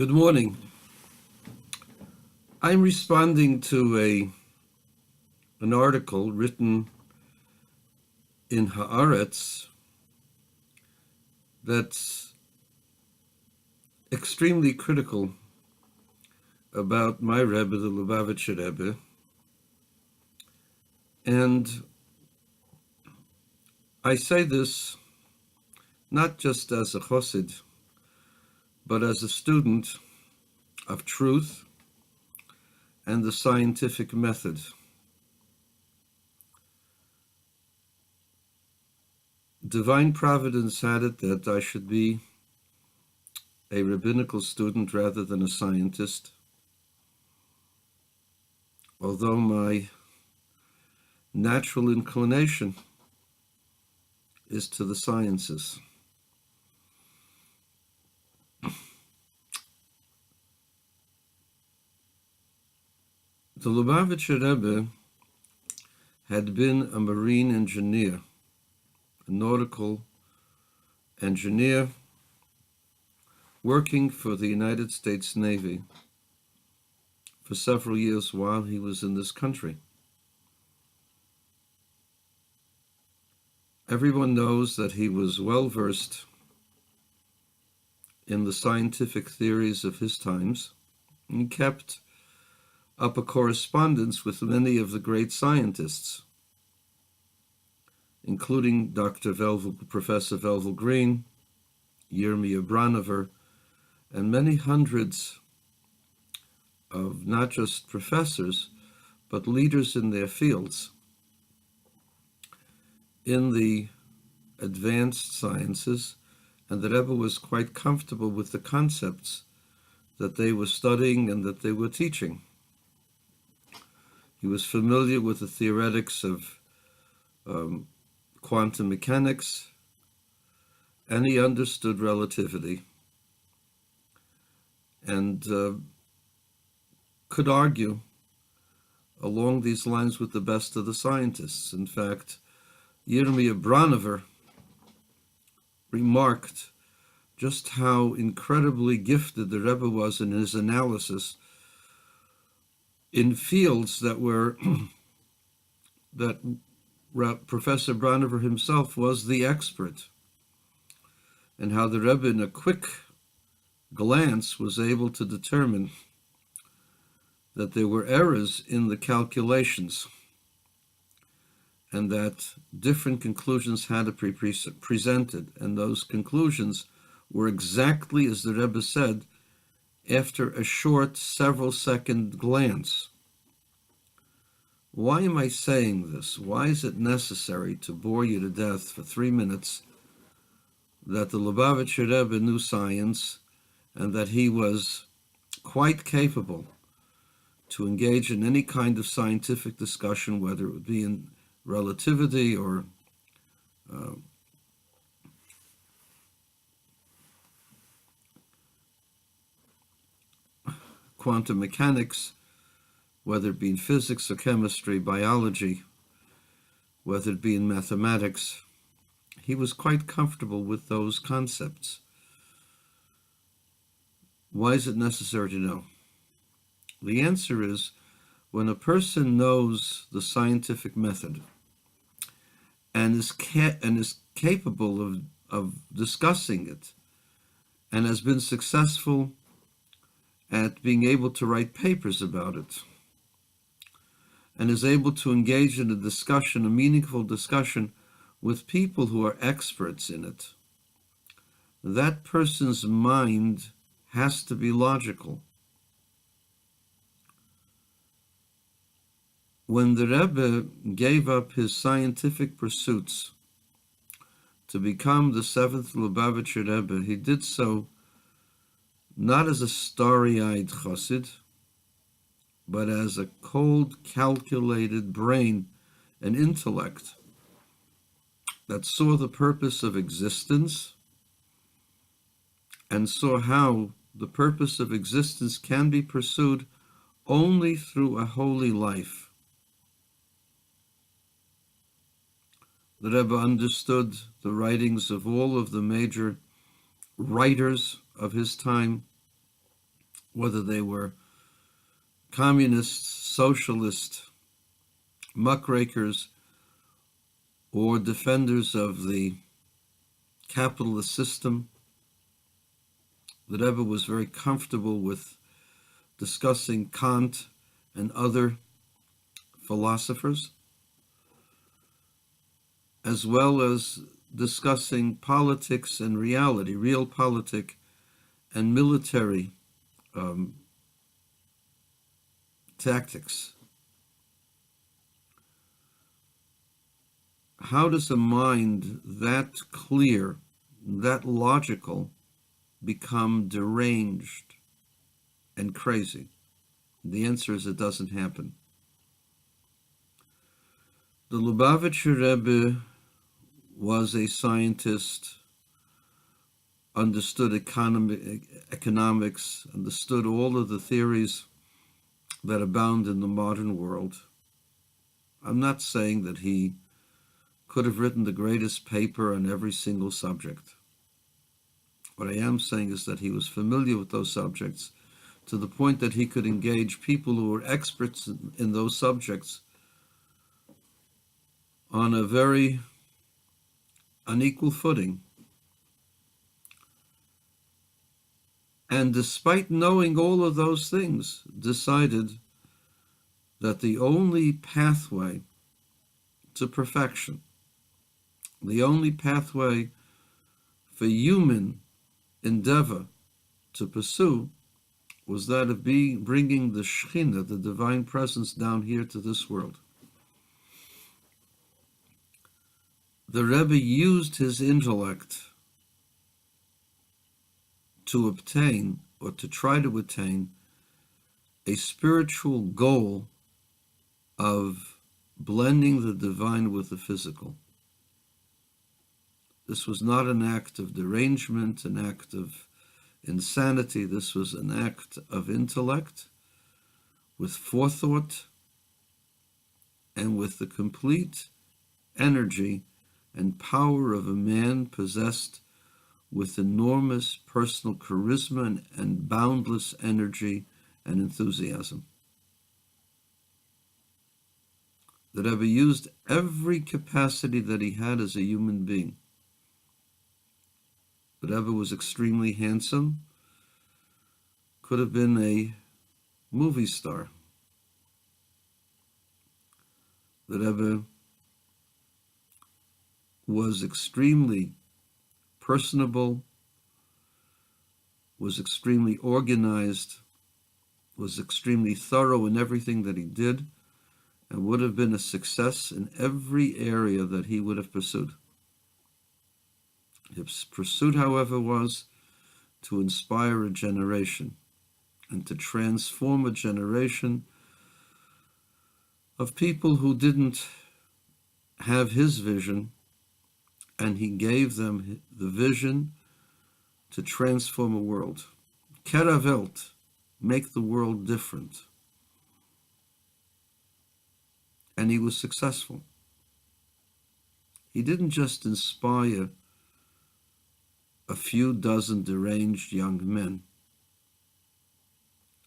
Good morning. I'm responding to an article written in Ha'aretz that's extremely critical about my Rebbe, the Lubavitcher Rebbe, and I say this not just as a chassid, but as a student of truth and the scientific method. Divine Providence had it that I should be a rabbinical student rather than a scientist, although my natural inclination is to the sciences. The Lubavitcher Rebbe had been a marine engineer, a nautical engineer working for the United States Navy for several years while he was in this country. Everyone knows that he was well versed in the scientific theories of his times and kept up a correspondence with many of the great scientists, including Professor Velvel Green, Yirmiyah Branover, and many hundreds of not just professors, but leaders in their fields in the advanced sciences, and the Rebbe was quite comfortable with the concepts that they were studying and that they were teaching. He was familiar with the theoretics of quantum mechanics, and he understood relativity and could argue along these lines with the best of the scientists. In fact, Yirmiyah Branover remarked just how incredibly gifted the Rebbe was in his analysis in fields that were that Professor Branover himself was the expert, and how the Rebbe in a quick glance was able to determine that there were errors in the calculations and that different conclusions had to be presented, and those conclusions were exactly as the Rebbe said after a short several-second glance. Why am I saying this? Why is it necessary to bore you to death for 3 minutes that the Lubavitcher Rebbe knew science and that he was quite capable to engage in any kind of scientific discussion, whether it would be in relativity or quantum mechanics, whether it be in physics or chemistry, biology, whether it be in mathematics. He was quite comfortable with those concepts. Why is it necessary to know? The answer is, when a person knows the scientific method and is capable of discussing it and has been successful at being able to write papers about it, and is able to engage in a discussion, a meaningful discussion, with people who are experts in it, that person's mind has to be logical. When the Rebbe gave up his scientific pursuits to become the seventh Lubavitcher Rebbe, he did so not as a starry-eyed chassid, but as a cold, calculated brain and intellect that saw the purpose of existence and saw how the purpose of existence can be pursued only through a holy life. The Rebbe understood the writings of all of the major writers of his time whether they were communists, socialists, muckrakers, or defenders of the capitalist system. The Rebbe was very comfortable with discussing Kant and other philosophers, as well as discussing politics and reality, realpolitik and military tactics. How does a mind that clear, that logical, become deranged and crazy? The answer is it doesn't happen. The Lubavitcher Rebbe was a scientist, understood economics, understood all of the theories that abound in the modern world. I'm not saying that he could have written the greatest paper on every single subject. What I am saying is that he was familiar with those subjects to the point that he could engage people who were experts in those subjects on a very unequal footing. And despite knowing all of those things, decided that the only pathway to perfection, the only pathway for human endeavor to pursue, was that of bringing the Shekhinah, the divine presence, down here to this world. The Rebbe used his intellect to obtain, or to try to attain, a spiritual goal of blending the divine with the physical. This was not an act of derangement, an act of insanity. This was an act of intellect, with forethought, and with the complete energy and power of a man possessed with enormous personal charisma and boundless energy and enthusiasm. The Rebbe used every capacity that he had as a human being. The Rebbe was extremely handsome, could have been a movie star. The Rebbe was extremely personable, was extremely organized, was extremely thorough in everything that he did, and would have been a success in every area that he would have pursued. His pursuit, however, was to inspire a generation and to transform a generation of people who didn't have his vision, and he gave them the vision to transform a world. Kera Welt, make the world different. And he was successful. He didn't just inspire a few dozen deranged young men.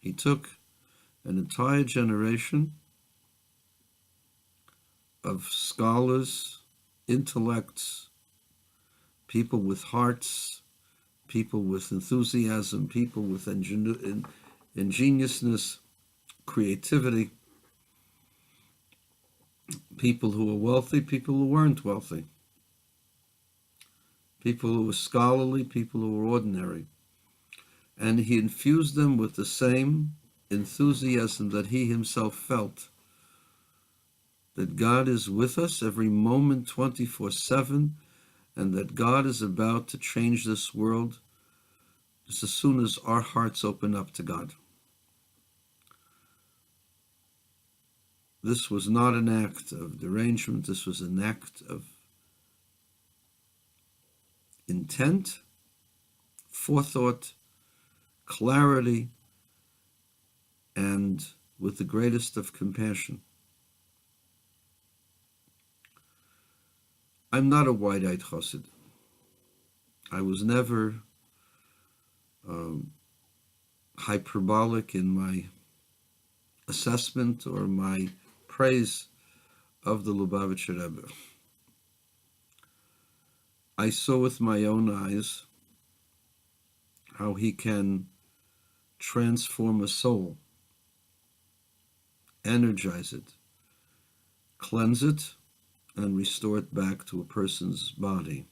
He took an entire generation of scholars, intellects, people with hearts, people with enthusiasm, people with ingenuousness, creativity, people who were wealthy, people who weren't wealthy, people who were scholarly, people who were ordinary. And he infused them with the same enthusiasm that he himself felt, that God is with us every moment, 24/7, and that God is about to change this world just as soon as our hearts open up to God. This was not an act of derangement. This was an act of intent, forethought, clarity, and with the greatest of compassion. I'm not a wide-eyed chassid. I was never hyperbolic in my assessment or my praise of the Lubavitcher Rebbe. I saw with my own eyes how he can transform a soul, energize it, cleanse it, and restore it back to a person's body.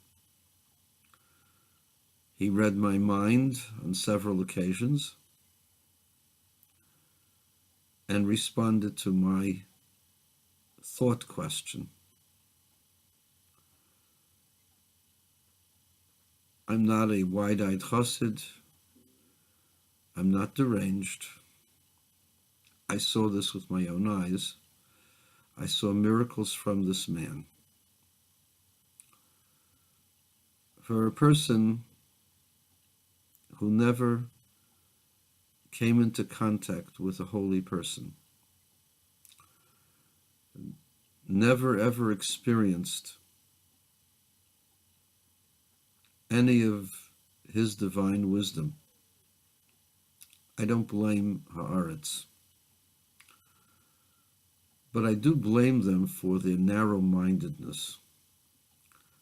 He read my mind on several occasions and responded to my thought question. I'm not a wide-eyed chassid. I'm not deranged. I saw this with my own eyes. I saw miracles from this man. For a person who never came into contact with a holy person, never ever experienced any of his divine wisdom, I don't blame Ha'aretz. But I do blame them for their narrow-mindedness,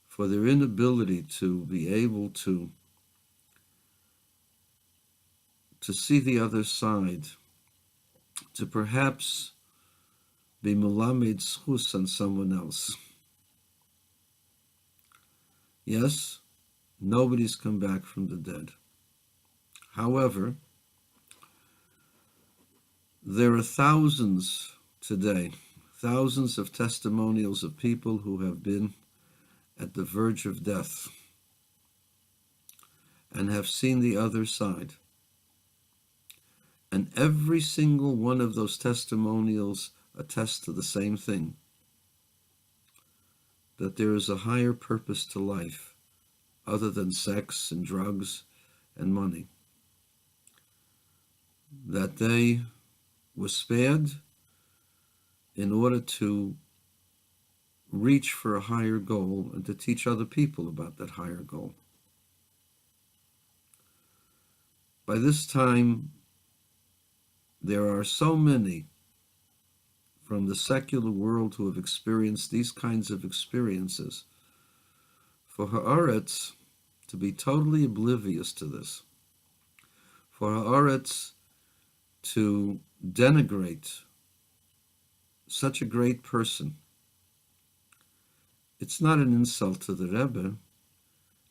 for their inability to be able to see the other side, to perhaps be melamed zchus on someone else. Yes, nobody's come back from the dead. However, there are thousands today, thousands of testimonials of people who have been at the verge of death and have seen the other side. And every single one of those testimonials attests to the same thing, that there is a higher purpose to life other than sex and drugs and money. That they were spared in order to reach for a higher goal and to teach other people about that higher goal. By this time, there are so many from the secular world who have experienced these kinds of experiences. For Ha'aretz to be totally oblivious to this, for Ha'aretz to denigrate such a great person, it's not an insult to the Rebbe,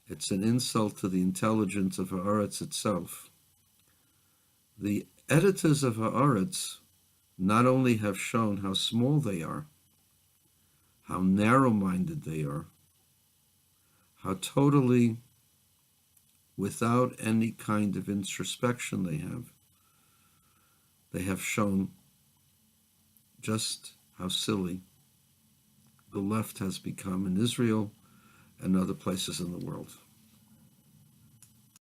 it's an insult to the intelligence of Ha'aretz itself. The editors of Ha'aretz not only have shown how small they are, how narrow-minded they are, how totally without any kind of introspection they have shown just how silly the left has become in Israel and other places in the world.